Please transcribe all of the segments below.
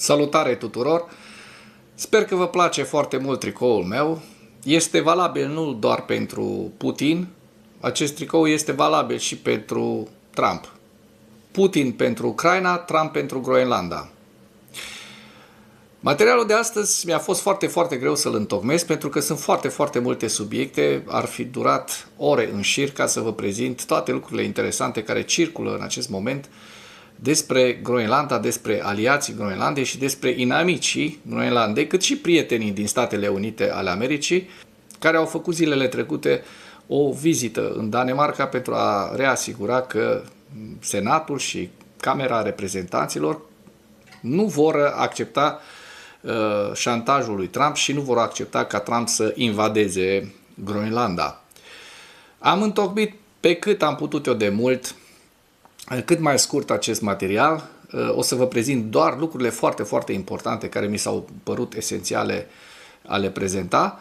Salutare tuturor! Sper că vă place foarte mult tricoul meu. Este valabil nu doar pentru Putin, acest tricou este valabil și pentru Trump. Putin pentru Ucraina, Trump pentru Groenlanda. Materialul de astăzi mi-a fost foarte greu să-l întocmesc pentru că sunt foarte multe subiecte. Ar fi durat ore în șir ca să vă prezint toate lucrurile interesante care circulă în acest moment despre Groenlanda, despre aliații Groenlandei și despre inamicii Groenlandei, cât și prietenii din Statele Unite ale Americii, care au făcut zilele trecute o vizită în Danemarca pentru a reasigura că Senatul și Camera Reprezentanților nu vor accepta șantajul lui Trump și nu vor accepta ca Trump să invadeze Groenlanda. Am întocmit pe cât am putut eu de mult, cât mai scurt acest material. O să vă prezint doar lucrurile foarte importante care mi s-au părut esențiale a le prezenta.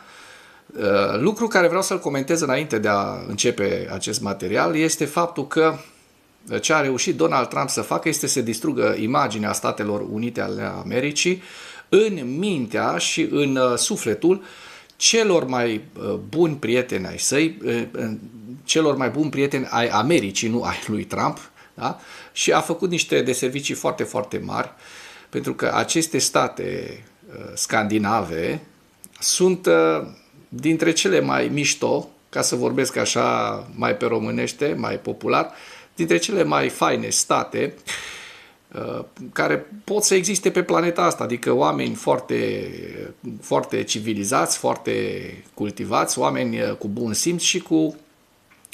Lucru care vreau să-l comentez înainte de a începe acest material este faptul că ce a reușit Donald Trump să facă este să distrugă imaginea Statelor Unite ale Americii în mintea și în sufletul celor mai buni prieteni ai săi, celor mai buni prieteni ai Americii, nu ai lui Trump, da? Și a făcut niște deservicii foarte mari, pentru că aceste state scandinave sunt dintre cele mai mișto, ca să vorbesc așa mai pe românește, mai popular, dintre cele mai faine state care pot să existe pe planeta asta, adică oameni foarte civilizați, foarte cultivați, oameni cu bun simț și cu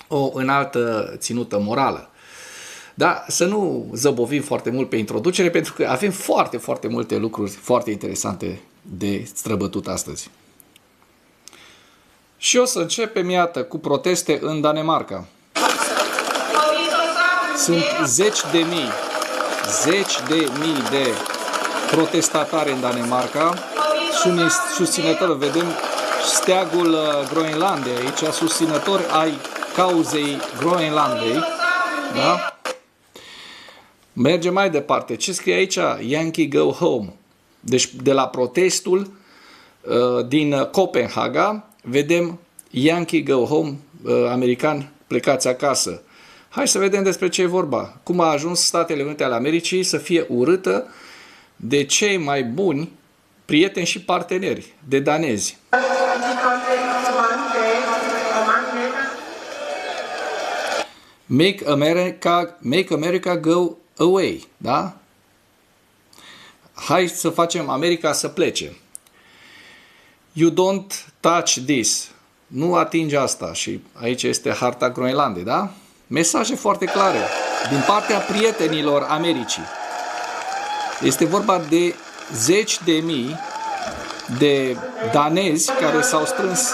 o înaltă ținută morală. Dar să nu zăbovim foarte mult pe introducere, pentru că avem foarte multe lucruri foarte interesante de străbătut astăzi. Și o să începem, iată, cu proteste în Danemarca. Sunt zeci de mii de protestatari în Danemarca. Sunt susținători, vedem steagul Groenlandei aici, susținători ai cauzei Groenlandei. Da? Mergem mai departe. Ce scrie aici? Yankee Go Home. Deci de la protestul din Copenhaga vedem Yankee Go Home, americani plecați acasă. Hai să vedem despre ce e vorba. Cum a ajuns Statele Unite ale Americii să fie urâtă de cei mai buni prieteni și parteneri, de danezi. Make America Go Away, da? Hai să facem America să plece. You don't touch this. Nu atinge asta. Și aici este harta Groenlandei, da? Mesaje foarte clare din partea prietenilor Americii. Este vorba de zeci de mii de danezi care s-au strâns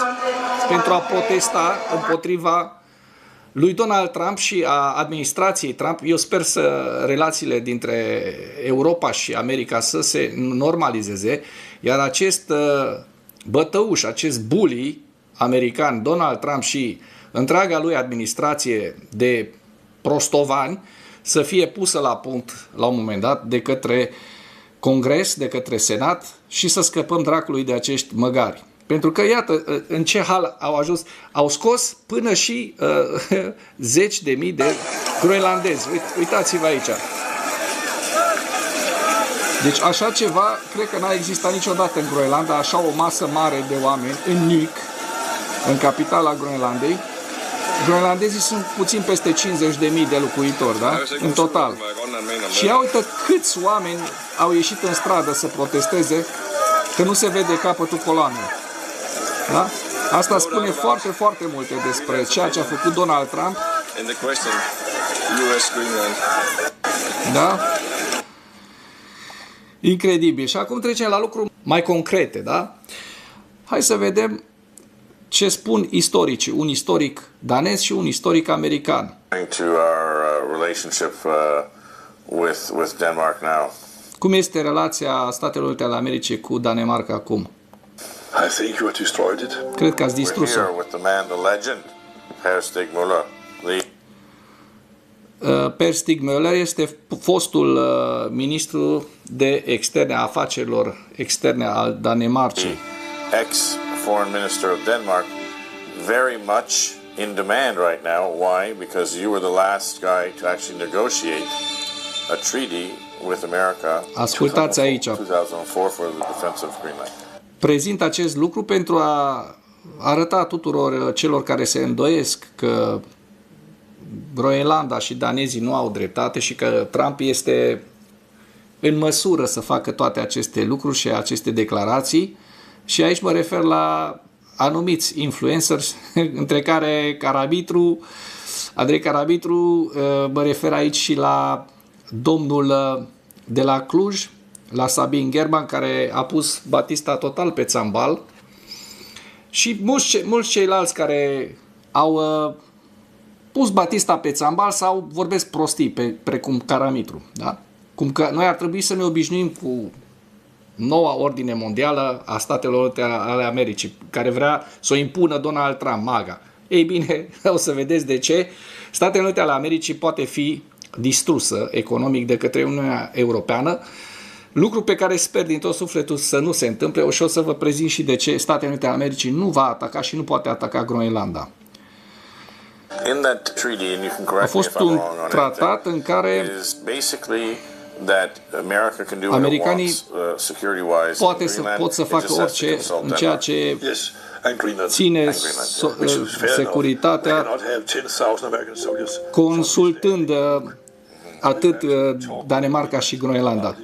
pentru a protesta împotriva lui Donald Trump și a administrației Trump. Eu sper să relațiile dintre Europa și America să se normalizeze, iar acest bătăuș, acest bully american, Donald Trump și întreaga lui administrație de prostovani să fie pusă la punct la un moment dat de către Congres, de către Senat și să scăpăm dracului de acești măgari. Pentru că, iată, în ce hal au ajuns. Au scos până și zeci de mii de groenlandezi. Uitați-vă aici. Deci așa ceva, cred că n-a existat niciodată în Groenlanda, așa o masă mare de oameni, în Nuuk, în capitala Groenlandei. Groenlandezii sunt puțin peste 50.000 de locuitori, da? În total. Și ia uite câți oameni au ieșit în stradă să protesteze, că nu se vede capătul coloanei. Da? Asta spune foarte multe despre ceea ce a făcut Donald Trump. Da? Incredibil. Și acum trecem la lucruri mai concrete, da? Hai să vedem ce spun istoricii, un istoric danez și un istoric american. Cum este relația Statelor Unite ale Americii cu Danemarca acum? Cred că ați distrus-o. Per Stigmüller este fostul ministru de externe, a afacerilor externe al Danemarcei. Ex-foreign minister of Denmark, very much in demand right now. Why? Because you were the last guy to actually negotiate a treaty with America. Ascultați aici. 2004 for the defense of Greenland. Prezint acest lucru pentru a arăta tuturor celor care se îndoiesc că Groenlanda și danezii nu au dreptate și că Trump este în măsură să facă toate aceste lucruri și aceste declarații. Și aici mă refer la anumiți influencers, între care Andrei Carabitru, mă refer aici și la domnul de la Cluj, la Sabin German, care a pus Batista total pe țambal, și mulți ceilalți care au pus Batista pe țambal sau vorbesc prostii, precum Caramitru. Da? Cum că noi ar trebui să ne obișnuim cu noua ordine mondială a Statelor Unite ale Americii, care vrea să o impună Donald Trump, MAGA. Ei bine, o să vedeți de ce. Statele Unite ale Americii poate fi distrusă economic de către Uniunea Europeană, lucru pe care sper din tot sufletul să nu se întâmple, și o să vă prezint și de ce Statele Unite ale Americii nu va ataca și nu poate ataca Groenlanda. A fost un tratat în care americanii pot să facă orice în ceea ce ține securitatea, consultând atât Danemarca și Groenlanda.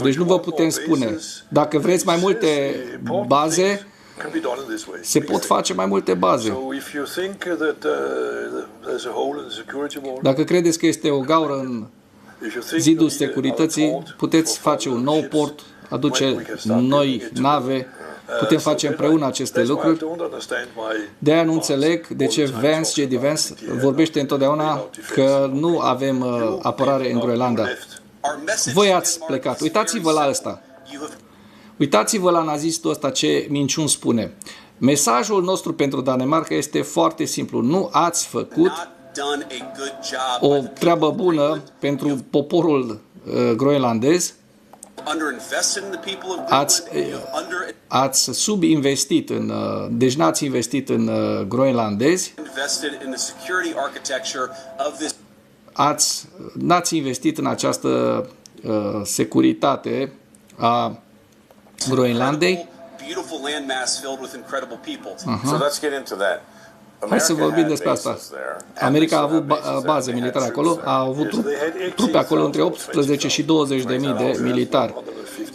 Deci nu vă putem spune. Dacă vreți mai multe baze, se pot face mai multe baze. Dacă credeți că este o gaură în zidul securității, puteți face un nou port, aduce noi nave, putem face împreună aceste lucruri. De-aia nu înțeleg de ce J.D. Vance vorbește întotdeauna că nu avem apărare în Groenlanda. Voi ați plecat. Uitați-vă la ăsta. Uitați-vă la nazistul ăsta ce minciuni spune. Mesajul nostru pentru Danemarca este foarte simplu. Nu ați făcut o treabă bună pentru poporul groenlandez. Ați subinvestit deci n-ați investit în groenlandezi. N-ați investit în această securitate a Groenlandei. Hai să vorbim despre asta. America a avut baze militare acolo, a avut trupe acolo între 18 și 20.000 de militari.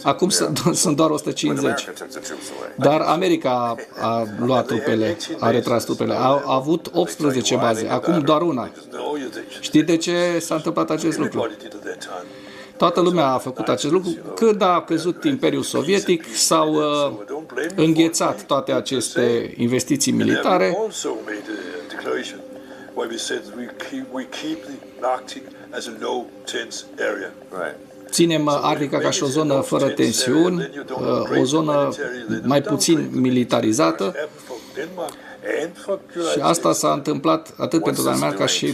Acum sunt doar 150. Dar America a luat trupele, a retras trupele. A avut 18 baze, acum doar una. Știți de ce s-a întâmplat acest lucru? Toată lumea a făcut acest lucru. Când a căzut Imperiul Sovietic, s-au înghețat toate aceste investiții militare. Ținem Arctica ca și o zonă fără tensiuni, o zonă mai puțin militarizată. Și asta s-a întâmplat atât pentru Danemarca și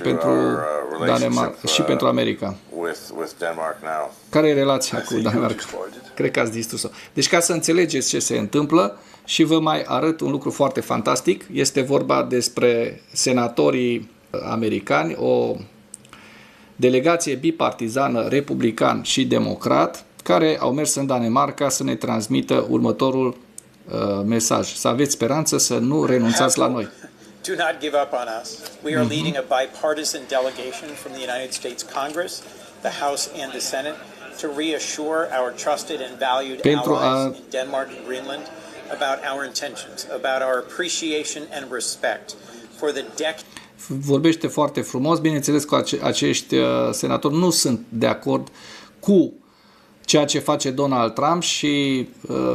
pentru America. Care e relația cu Danemarca? Cred că ați distrus-o. Deci ca să înțelegeți ce se întâmplă, și vă mai arăt un lucru foarte fantastic. Este vorba despre senatorii americani, o delegație bipartizană, republican și democrat, care au mers în Danemarca să ne transmită următorul mesaj. Să aveți speranță, să nu renunțați la noi. Do not give up on us. We are leading a bipartisan delegation from the United States Congress, the House and the Senate to reassure our trusted and valued allies in Denmark and Greenland about our intentions, about our appreciation and respect for the Vorbește foarte frumos. Bineînțeles că acești senatori nu sunt de acord cu ceea ce face Donald Trump și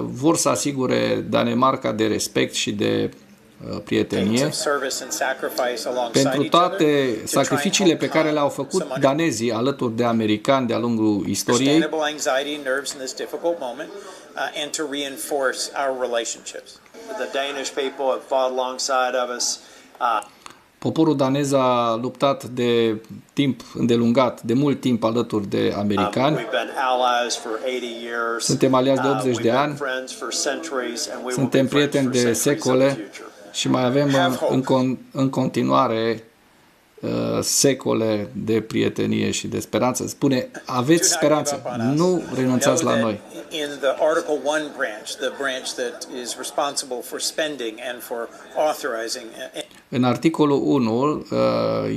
vor să asigure Danemarca de respect și de prietenie pentru toate sacrificiile pe care le-au făcut danezii alături de americani de-a lungul istoriei. Poporul danez a luptat de timp îndelungat, de mult timp alături de americani. Suntem aliați de 80 de ani, suntem prieteni de secole și mai avem în continuare secole de prietenie și de speranță. Spune, aveți speranță, nu renunțați la noi. In the Article 1 branch, the branch that is responsible for spending and for authorizing. În articolul 1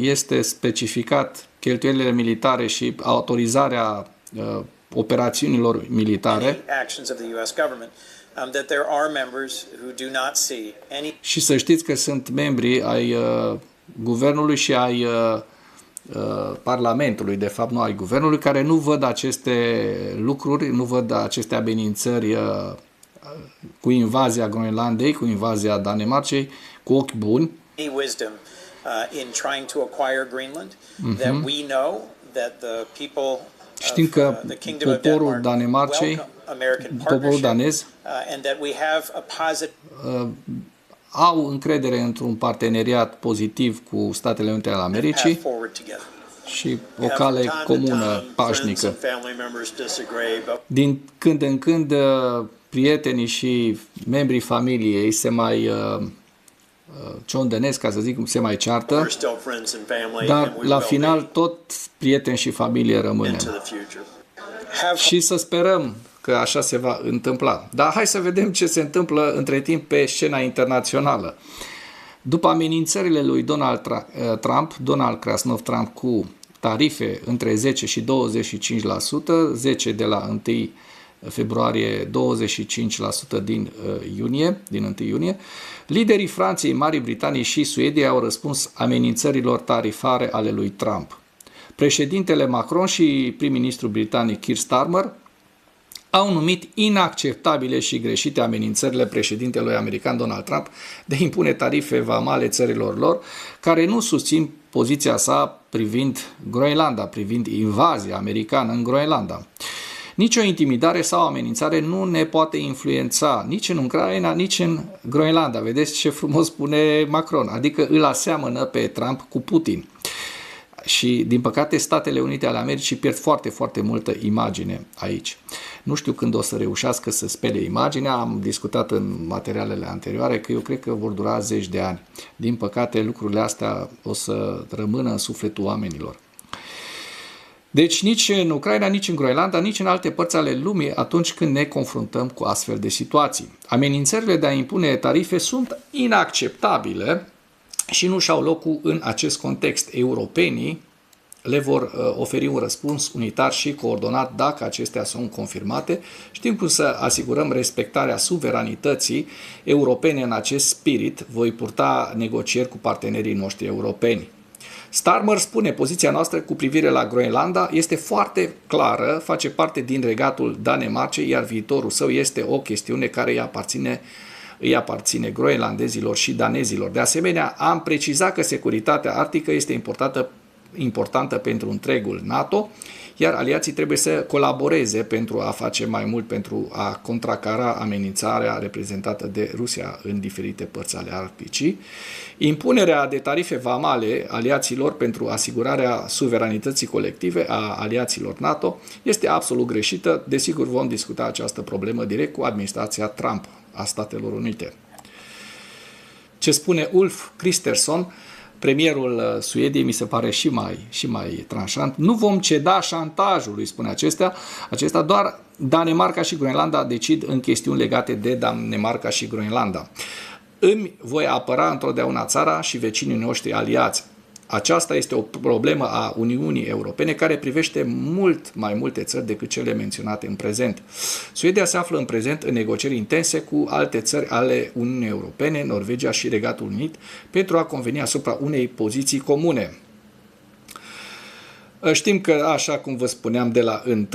este specificat cheltuielile militare și autorizarea operațiunilor militare. Și să știți că sunt membri ai guvernului și ai Parlamentului, de fapt nu ai guvernului, care nu văd aceste lucruri, nu văd aceste amenințări cu invazia Groenlandei, cu invazia Danemarcei, cu ochi buni. Știm că poporul Danemarcei, poporul danez, au încredere într-un parteneriat pozitiv cu Statele Unite ale Americii și o cale comună, pașnică. Din când în când, prietenii și membrii familiei se mai ciondănesc, ca să zic, se mai ceartă, dar la final tot prieteni și familie rămânem. Și să sperăm că așa se va întâmpla. Dar hai să vedem ce se întâmplă între timp pe scena internațională. După amenințările lui Donald Krasnov Trump cu tarife între 10 și 25%, 10 de la 1 februarie, 25% din 1 iunie, liderii Franței, Marii Britanii și Suediei au răspuns amenințărilor tarifare ale lui Trump. Președintele Macron și prim-ministrul britanic Keir Starmer au numit inacceptabile și greșite amenințările președintelui american Donald Trump de a impune tarife vamale țărilor lor, care nu susțin poziția sa privind Groenlanda, privind invazia americană în Groenlanda. Nici o intimidare sau amenințare nu ne poate influența nici în Ucraina, nici în Groenlanda. Vedeți ce frumos spune Macron, adică îl aseamănă pe Trump cu Putin. Și, din păcate, Statele Unite ale Americii pierd foarte, foarte multă imagine aici. Nu știu când o să reușească să spele imaginea, am discutat în materialele anterioare că eu cred că vor dura 10 de ani. Din păcate, lucrurile astea o să rămână în sufletul oamenilor. Deci nici în Ucraina, nici în Groenlanda, nici în alte părți ale lumii atunci când ne confruntăm cu astfel de situații. Amenințările de a impune tarife sunt inacceptabile și nu și-au locul în acest context. Europenii le vor oferi un răspuns unitar și coordonat dacă acestea sunt confirmate. Știm cum să asigurăm respectarea suveranității europene în acest spirit. Voi purta negocieri cu partenerii noștri europeni. Starmer spune, poziția noastră cu privire la Groenlanda este foarte clară, face parte din regatul Danemarcei, iar viitorul său este o chestiune care îi aparține groenlandezilor și danezilor. De asemenea, am precizat că securitatea arctică este importantă pentru întregul NATO, iar aliații trebuie să colaboreze pentru a face mai mult pentru a contracara amenințarea reprezentată de Rusia în diferite părți ale Arcticii. Impunerea de tarife vamale aliaților pentru asigurarea suveranității colective a aliaților NATO este absolut greșită. Desigur, vom discuta această problemă direct cu administrația Trump a Statelor Unite. Ce spune Ulf Kristersson, premierul Suediei, mi se pare și mai tranșant. Nu vom ceda șantajului, spune acesta, doar Danemarca și Groenlanda decid în chestiuni legate de Danemarca și Groenlanda. Îmi voi apăra întotdeauna țara și vecinii noștri aliați. Aceasta este o problemă a Uniunii Europene care privește mult mai multe țări decât cele menționate în prezent. Suedia se află în prezent în negocieri intense cu alte țări ale Uniunii Europene, Norvegia și Regatul Unit, pentru a conveni asupra unei poziții comune. Știm că, așa cum vă spuneam, de la 1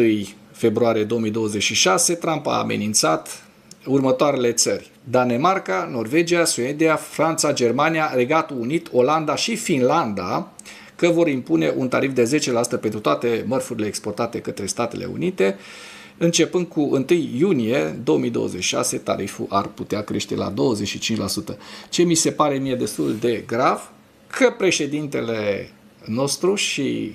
februarie 2026, Trump a amenințat următoarele țări: Danemarca, Norvegia, Suedia, Franța, Germania, Regatul Unit, Olanda și Finlanda, că vor impune un tarif de 10% pentru toate mărfurile exportate către Statele Unite. Începând cu 1 iunie 2026, tariful ar putea crește la 25%. Ce mi se pare mie destul de grav că președintele nostru, și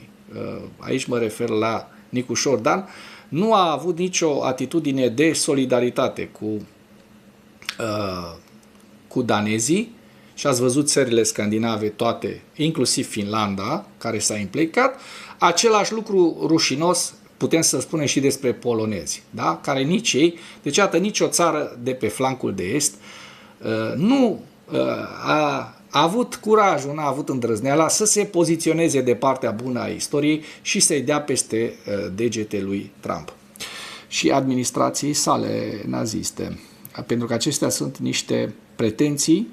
aici mă refer la Nicușor Dan, nu a avut nicio atitudine de solidaritate cu danezii, și ați văzut țările scandinave toate, inclusiv Finlanda, care s-a implicat. Același lucru rușinos putem să spunem și despre polonezi, da? Care nici ei, deci iată, nicio țară de pe flancul de est nu a avut curajul, n-a avut îndrăzneala să se poziționeze de partea bună a istoriei și să-i dea peste degete lui Trump și administrației sale naziste. Pentru că acestea sunt niște pretenții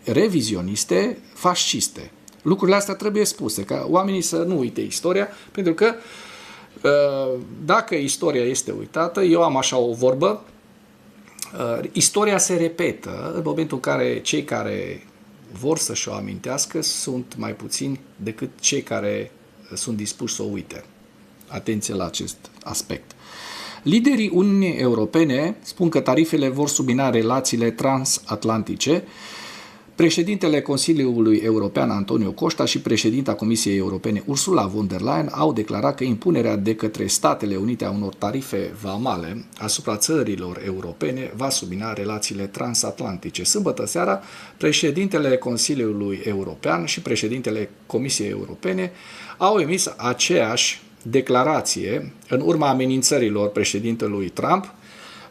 revizioniste, fasciste. Lucrurile astea trebuie spuse, ca oamenii să nu uite istoria, pentru că dacă istoria este uitată, eu am așa o vorbă, istoria se repetă în momentul în care cei care vor să-și o amintească sunt mai puțini decât cei care sunt dispuși să o uite. Atenție la acest aspect. Liderii Uniunii Europene spun că tarifele vor submina relațiile transatlantice. Președintele Consiliului European Antonio Costa și președinta Comisiei Europene Ursula von der Leyen au declarat că impunerea de către Statele Unite a unor tarife vamale asupra țărilor europene va submina relațiile transatlantice. Sâmbătă seara, președintele Consiliului European și președintele Comisiei Europene au emis aceeași declarație în urma amenințărilor președintelui Trump,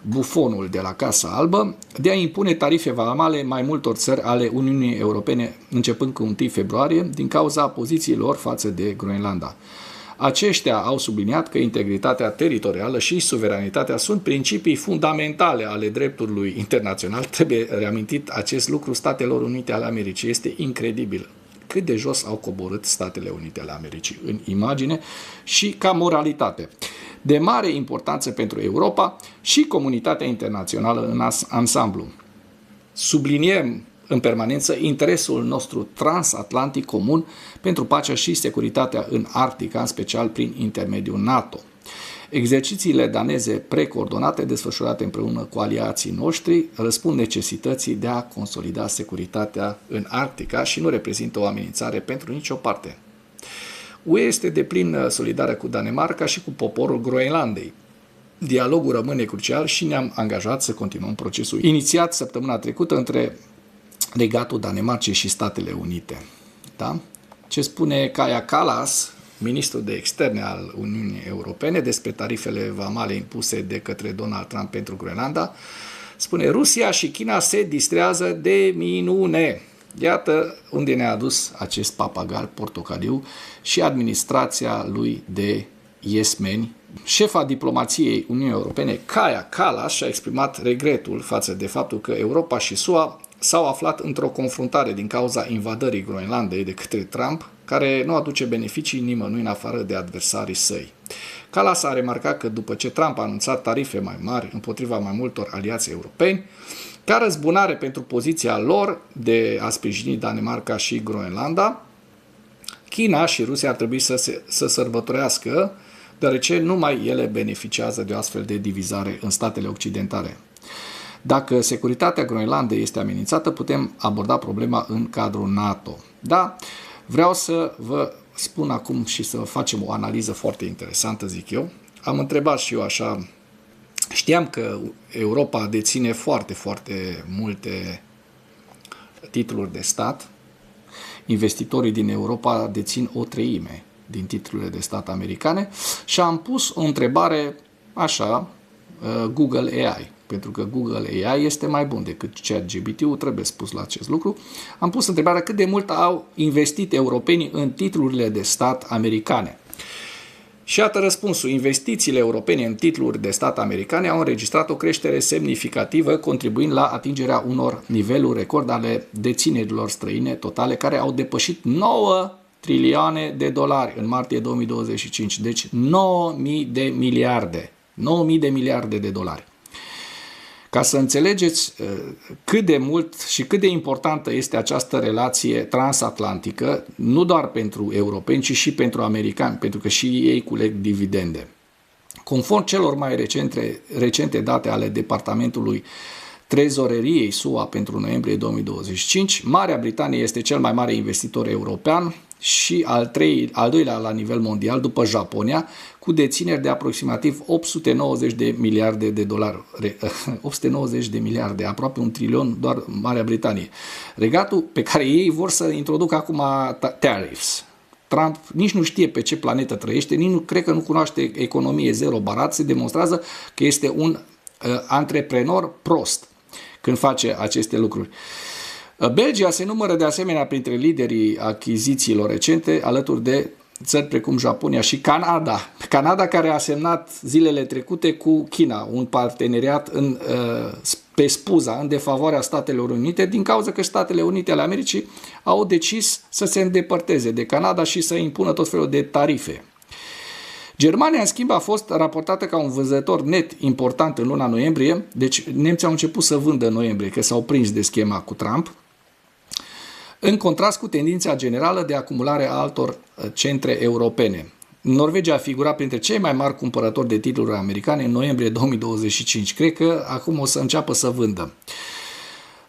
bufonul de la Casa Albă, de a impune tarife vamale mai multor țări ale Uniunii Europene începând cu 1 februarie din cauza pozițiilor față de Groenlanda. Aceștia au subliniat că integritatea teritorială și suveranitatea sunt principii fundamentale ale dreptului internațional. Trebuie reamintit acest lucru Statelor Unite ale Americii. Este incredibil cât de jos au coborât Statele Unite ale Americii în imagine și ca moralitate. De mare importanță pentru Europa și comunitatea internațională în ansamblu. Subliniem în permanență interesul nostru transatlantic comun pentru pacea și securitatea în Arctica, în special prin intermediul NATO. Exercițiile daneze precoordonate, desfășurate împreună cu aliații noștri, răspund necesității de a consolida securitatea în Arctica și nu reprezintă o amenințare pentru nicio parte. UE este deplin solidară cu Danemarca și cu poporul Groenlandei. Dialogul rămâne crucial și ne-am angajat să continuăm procesul inițiat săptămâna trecută între Regatul Danemarcei și Statele Unite. Da? Ce spune Kaja Kallas, ministrul de externe al Uniunii Europene, despre tarifele vamale impuse de către Donald Trump pentru Groenlanda? Spune: Rusia și China se distrează de minune. Iată unde ne-a adus acest papagal portocaliu și administrația lui de iesmeni. Șefa diplomației Uniunii Europene, Kaja Kallas, și-a exprimat regretul față de faptul că Europa și SUA s-au aflat într-o confruntare din cauza invadării Groenlandei de către Trump, care nu aduce beneficii nimănui în afară de adversarii săi. Kallas a remarcat că după ce Trump a anunțat tarife mai mari împotriva mai multor aliați europeni, ca răzbunare pentru poziția lor de a sprijini Danemarca și Groenlanda, China și Rusia ar trebui să sărbătorească, deoarece numai ele beneficiază de o astfel de divizare în statele occidentale. Dacă securitatea Groenlandei este amenințată, putem aborda problema în cadrul NATO. Da, vreau să vă spun acum și să facem o analiză foarte interesantă, zic eu. Am întrebat și eu așa, știam că Europa deține foarte, foarte multe titluri de stat. Investitorii din Europa dețin o treime din titlurile de stat americane și am pus o întrebare așa, Google AI, pentru că Google AI este mai bun decât ChatGPT-ul, trebuie spus la acest lucru. Am pus întrebarea cât de mult au investit europenii în titlurile de stat americane. Și iată răspunsul. Investițiile europene în titluri de stat americane au înregistrat o creștere semnificativă, contribuind la atingerea unor niveluri record ale deținerilor străine totale, care au depășit 9 trilioane de dolari în martie 2025. Deci 9.000 de miliarde. 9.000 de miliarde de dolari. Ca să înțelegeți cât de mult și cât de importantă este această relație transatlantică, nu doar pentru europeni, ci și pentru americani, pentru că și ei culeg dividende. Conform celor mai recente date ale Departamentului trezoreriei SUA pentru noiembrie 2025. Marea Britanie este cel mai mare investitor european și al doilea la nivel mondial după Japonia, cu dețineri de aproximativ 890 de miliarde de dolari. 890 de miliarde, aproape 1 trilion doar Marea Britanie. Regatul pe care ei vor să introducă acum tariffs. Trump nici nu știe pe ce planetă trăiește, nici nu cred că nu cunoaște economie zero barat, se demonstrează că este un antreprenor prost când face aceste lucruri. Belgia se numără de asemenea printre liderii achizițiilor recente, alături de țări precum Japonia și Canada. Canada care a semnat zilele trecute cu China un parteneriat pe spuza, în defavoarea Statelor Unite, din cauza că Statele Unite ale Americii au decis să se îndepărteze de Canada și să impună tot felul de tarife. Germania, în schimb, a fost raportată ca un vânzător net important în luna noiembrie, deci nemții au început să vândă în noiembrie, că s-au prins de schema cu Trump, în contrast cu tendința generală de acumulare a altor centre europene. Norvegia a figurat printre cei mai mari cumpărători de titluri americane în noiembrie 2025. Cred că acum o să înceapă să vândă.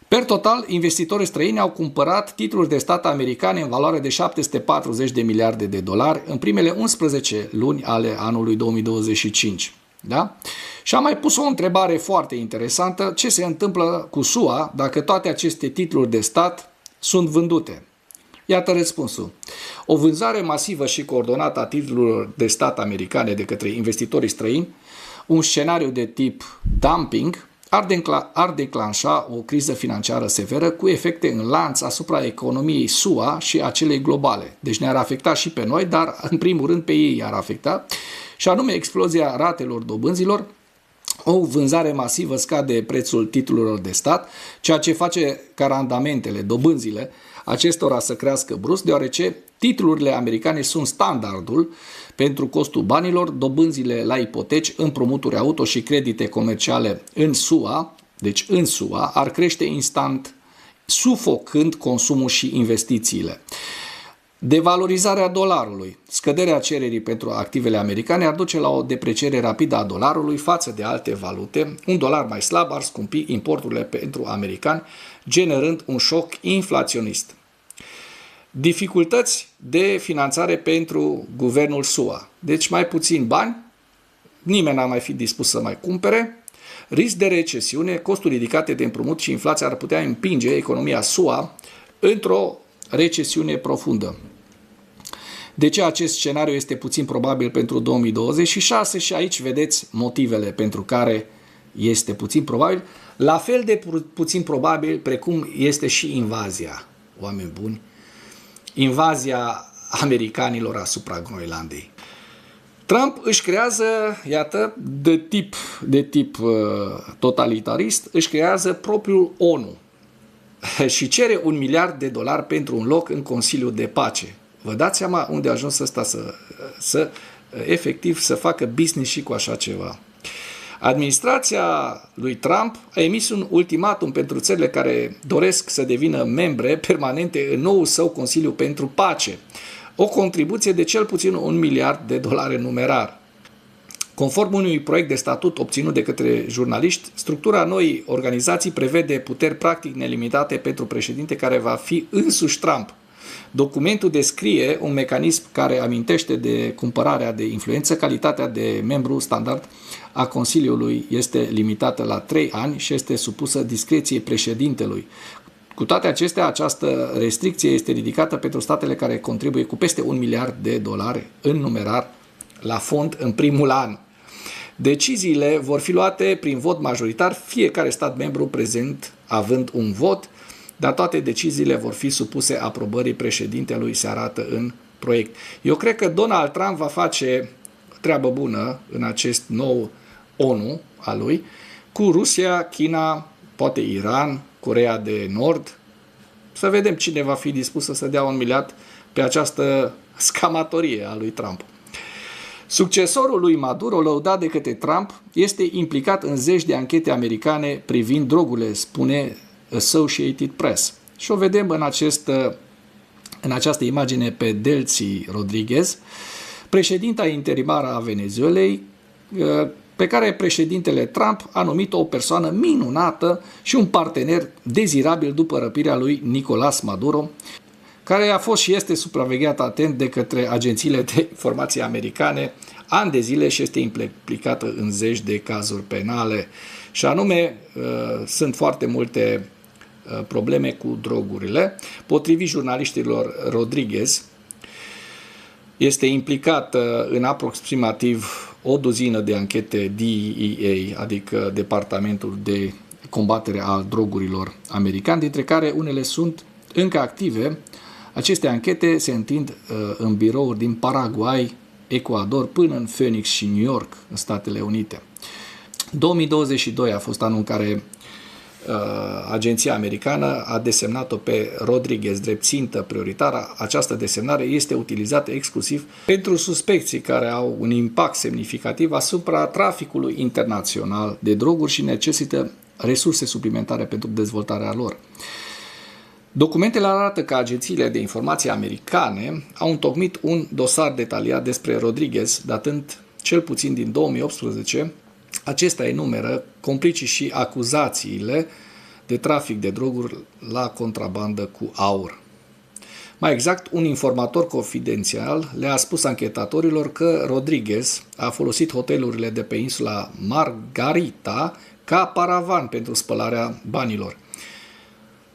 Per total, investitorii străini au cumpărat titluri de stat americane în valoare de 740 de miliarde de dolari în primele 11 luni ale anului 2025. Da? Și am mai pus o întrebare foarte interesantă. Ce se întâmplă cu SUA dacă toate aceste titluri de stat sunt vândute? Iată răspunsul. O vânzare masivă și coordonată a titlurilor de stat americane de către investitorii străini, un scenariu de tip dumping, ar declanșa o criză financiară severă cu efecte în lanț asupra economiei SUA și a celei globale. Deci ne-ar afecta și pe noi, dar în primul rând pe ei ar afecta, și anume explozia ratelor dobânzilor. O vânzare masivă scade prețul titlurilor de stat, ceea ce face ca randamentele, dobânzile acestora să crească brusc, deoarece titlurile americane sunt standardul pentru costul banilor, dobânzile la ipoteci, împrumuturi auto și credite comerciale în SUA, deci în SUA, ar crește instant, sufocând consumul și investițiile. Devalorizarea dolarului, scăderea cererii pentru activele americane ar duce la o depreciere rapidă a dolarului față de alte valute. Un dolar mai slab ar scumpi importurile pentru americani, generând un șoc inflaționist. Dificultăți de finanțare pentru guvernul SUA. Deci mai puțin bani, nimeni n-ar mai fi dispus să mai cumpere, risc de recesiune, costuri ridicate de împrumut și inflația ar putea împinge economia SUA într-o recesiune profundă. De ce acest scenariu este puțin probabil pentru 2026 și aici vedeți motivele pentru care este puțin probabil, la fel de puțin probabil precum este și invazia, oameni buni, invazia americanilor asupra Groenlandei. Trump își creează, iată, de tip totalitarist, își creează propriul ONU și cere $1 miliard pentru un loc în Consiliul de Pace. Vă dați seama unde a ajuns ăsta efectiv să facă business și cu așa ceva. Administrația lui Trump a emis un ultimatum pentru țările care doresc să devină membre permanente în noul său Consiliu pentru Pace. O contribuție de cel puțin $1 miliard în numerar. Conform unui proiect de statut obținut de către jurnaliști, structura noii organizații prevede puteri practic nelimitate pentru președinte care va fi însuși Trump. Documentul descrie un mecanism care amintește de cumpărarea de influență. Calitatea de membru standard a Consiliului este limitată la 3 ani și este supusă discreției președintelui. Cu toate acestea, această restricție este ridicată pentru statele care contribuie cu peste $1 miliard în numerar la fond în primul an. Deciziile vor fi luate prin vot majoritar, fiecare stat membru prezent având un vot, dar toate deciziile vor fi supuse aprobării președintelui, se arată în proiect. Eu cred că Donald Trump va face treabă bună în acest nou ONU al lui, cu Rusia, China, poate Iran, Coreea de Nord. Să vedem cine va fi dispus să dea $1 miliard pe această scamatorie a lui Trump. Succesorul lui Maduro, lăudat de către Trump, este implicat în zeci de anchete americane privind drogurile, spune Associated Press. Și o vedem în această imagine pe Delcy Rodriguez, președinta interimară a Venezuelei, pe care președintele Trump a numit o persoană minunată și un partener dezirabil după răpirea lui Nicolás Maduro, care a fost și este supravegheat atent de către agențiile de informații americane ani de zile și este implicată în zeci de cazuri penale. Și anume, sunt foarte multe probleme cu drogurile. Potrivit jurnaliștilor Rodriguez, este implicat în aproximativ o duzină de anchete DEA, adică Departamentul de Combatere al Drogurilor american, dintre care unele sunt încă active. Aceste anchete se întind în birouri din Paraguay, Ecuador, până în Phoenix și New York, în Statele Unite. 2022 a fost anul în care agenția americană a desemnat-o pe Rodriguez drept țintă prioritară. Această desemnare este utilizată exclusiv pentru suspecții care au un impact semnificativ asupra traficului internațional de droguri și necesită resurse suplimentare pentru dezvoltarea lor. Documentele arată că agențiile de informații americane au întocmit un dosar detaliat despre Rodriguez, datând cel puțin din 2018. Acesta enumeră complicii și acuzațiile de trafic de droguri la contrabandă cu aur. Mai exact, un informator confidențial le-a spus anchetatorilor că Rodriguez a folosit hotelurile de pe insula Margarita ca paravan pentru spălarea banilor.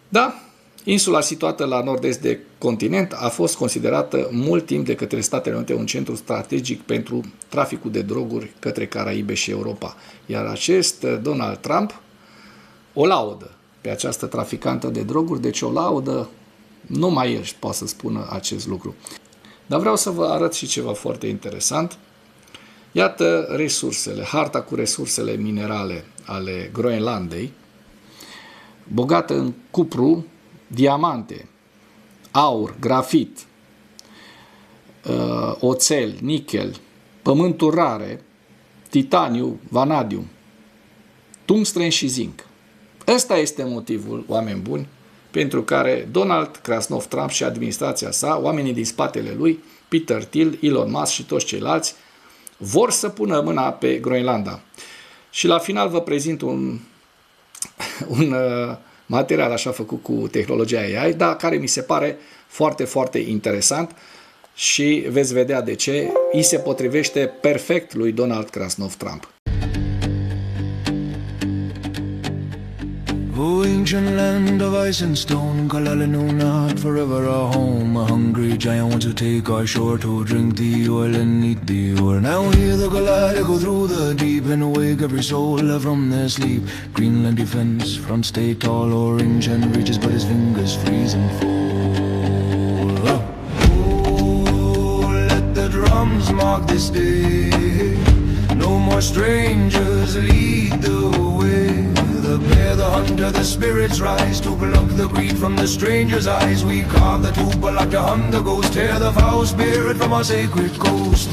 Da, insula situată la nord-est de continent a fost considerată mult timp de către Statele Unite un centru strategic pentru traficul de droguri către Caraibe și Europa. Iar acest Donald Trump o laudă pe această traficantă de droguri, deci o laudă, numai el poate să spună acest lucru. Dar vreau să vă arăt și ceva foarte interesant. Iată resursele, harta cu resursele minerale ale Groenlandei, bogată în cupru, diamante, aur, grafit, oțel, nichel, pământuri rare, titaniu, vanadium, tungsten și zinc. Ăsta este motivul, oameni buni, pentru care Donald Krasnov Trump și administrația sa, oamenii din spatele lui, Peter Thiel, Elon Musk și toți ceilalți, vor să pună mâna pe Groenlanda. Și la final vă prezint un material așa făcut cu tehnologia AI, dar care mi se pare foarte, foarte interesant și veți vedea de ce îi se potrivește perfect lui Donald Krasnov Trump. O ancient land of ice and stone, Kalala no not forever our home. A hungry giant wants to take our shore, to drink the oil and eat the ore. Now hear the Kalala go through the deep and wake every soul from their sleep. Greenland defense from stay tall, orange and reaches but his fingers freeze and fall. Oh, let the drums mark this day. No more strangers lead the way. The bear, the hunter, the spirits rise to pluck the greed from the stranger's eyes. We carve the tuba like the hunt, the ghost, tear the foul spirit from our sacred coast.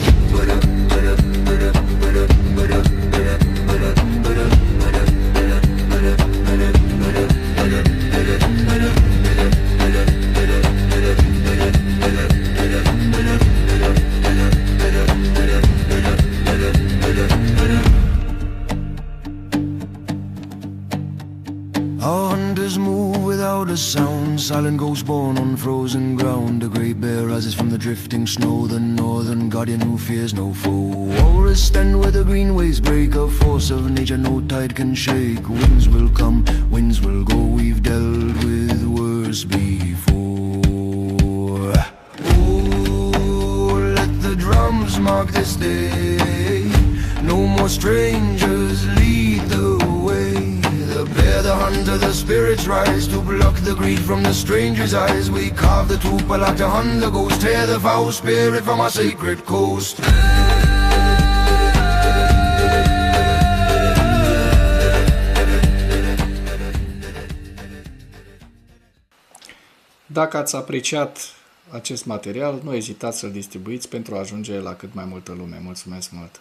Our hunters move without a sound, silent ghost born on frozen ground. The great bear rises from the drifting snow, the northern guardian who fears no foe. Walrus stand where the green waves break, a force of nature no tide can shake. Winds will come, winds will go, we've dealt with worse before. Oh, let the drums mark this day. No more strangers lead the way. The bear, the hunter, the spirits rise to block the greed from the stranger's eyes. We carve the tuba like the hunt, the ghost, tear the foul spirit from our sacred coast. Dacă ați apreciat acest material, nu ezitați să-l distribuiți pentru a ajunge la cât mai multă lume. Mulțumesc mult!